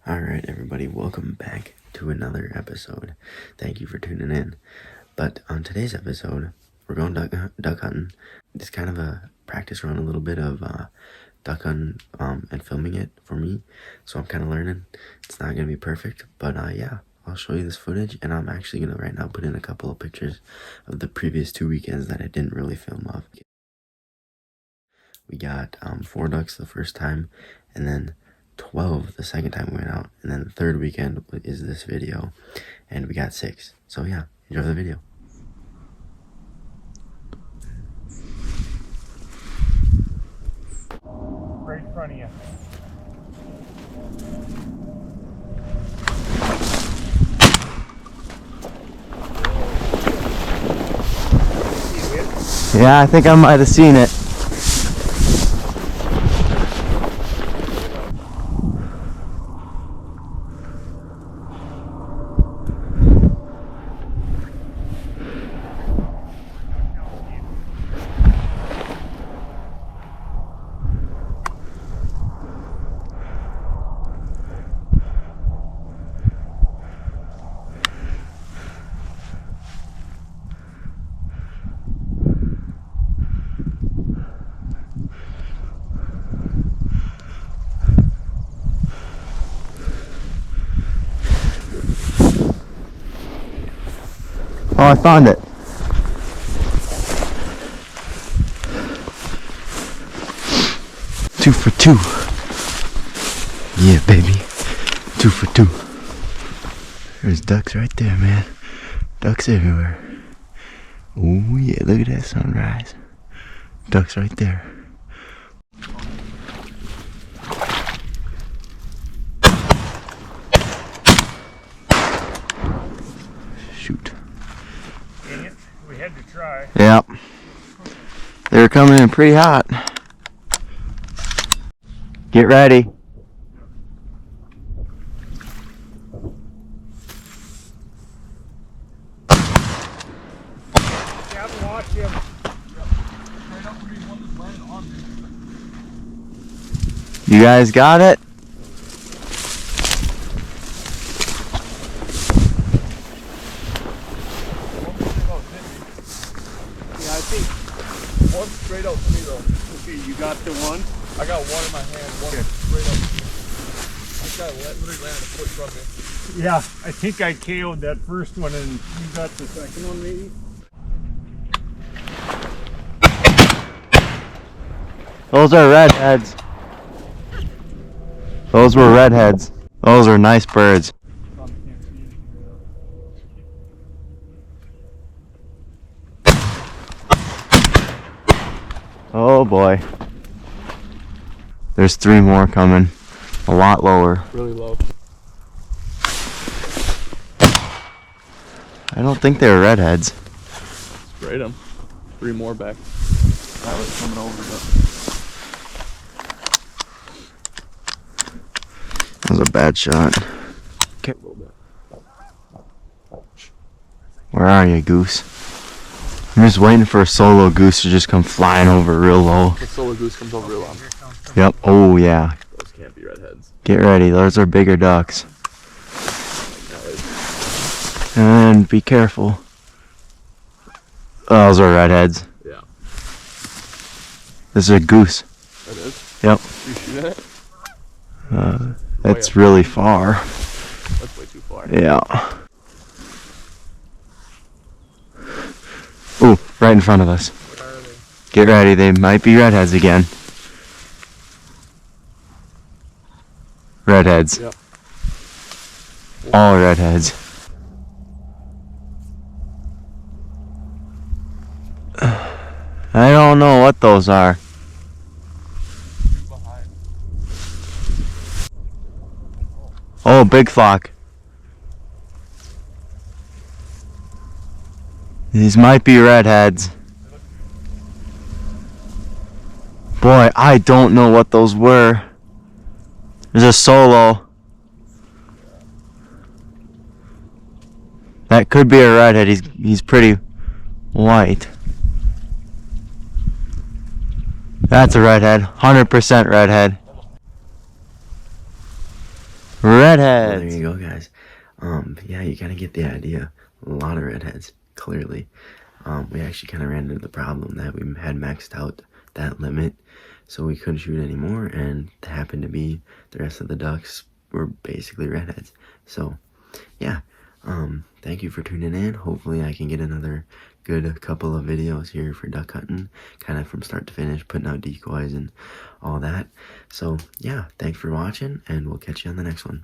Alright everybody, welcome back to another episode. Thank you for tuning in. But on today's episode, we're going duck hunting. It's kind of a practice run, a little bit of duck hunting and filming it for me. So I'm kind of learning. It's not going to be perfect, but yeah, I'll show you this footage, and I'm actually going to right now put in a couple of pictures of the previous 2 weekends that I didn't really film of. We got 4 ducks the first time, and then 12 the second time we went out, and then the third weekend is this video, and we got 6. So yeah, enjoy the video. Right in front of you. Yeah, I think I might have seen it. Oh, I found it. Two for 2. Yeah, baby. 2 for 2. There's ducks right there, man. Ducks everywhere. Oh yeah, look at that sunrise. Ducks right there. Shoot. Dang it. We had to try. Yep. They were coming in pretty hot. Get ready. Yeah, watch him. You guys got it? Yeah, I think one straight up to me though. Okay, you got the one? I got one in my hand, one straight up. This guy literally landed a foot from me. Yeah, I think I KO'd that first one and you got the second one maybe? Those are redheads. Those were redheads. Those are nice birds. Probably can't see it. Oh boy. There's 3 more coming. A lot lower. Really low. I don't think they were redheads. Sprayed him. 3 more back. That was coming over. That was a bad shot. A little bit. Where are you, goose? I'm just waiting for a solo goose to just come flying over real low. The solo goose comes over real long. Yep. Oh yeah. Those can't be redheads. Get ready. Those are bigger ducks. That is. And be careful. Those are redheads. Yeah. This is a goose. That is. Yep. You shoot at it? That's really far. That's way too far. Yeah. Ooh, right in front of us. What are they? Get ready. They might be redheads again. Redheads. Yep. All redheads. I don't know what those are. Behind. Oh, big flock. These might be redheads. Boy, I don't know what those were. There's a solo. That could be a redhead. He's pretty white. That's a redhead. 100% redhead. Well, Redheads. there you go, guys. Yeah, you kind of get the idea. A lot of redheads, clearly. We actually kind of ran into the problem that we had maxed out that limit, so we couldn't shoot anymore, and it happened to be the rest of the ducks were basically redheads. So, yeah, thank you for tuning in. Hopefully I can get another good couple of videos here for duck hunting, kind of from start to finish, putting out decoys and all that. So, yeah, thanks for watching, and we'll catch you on the next one.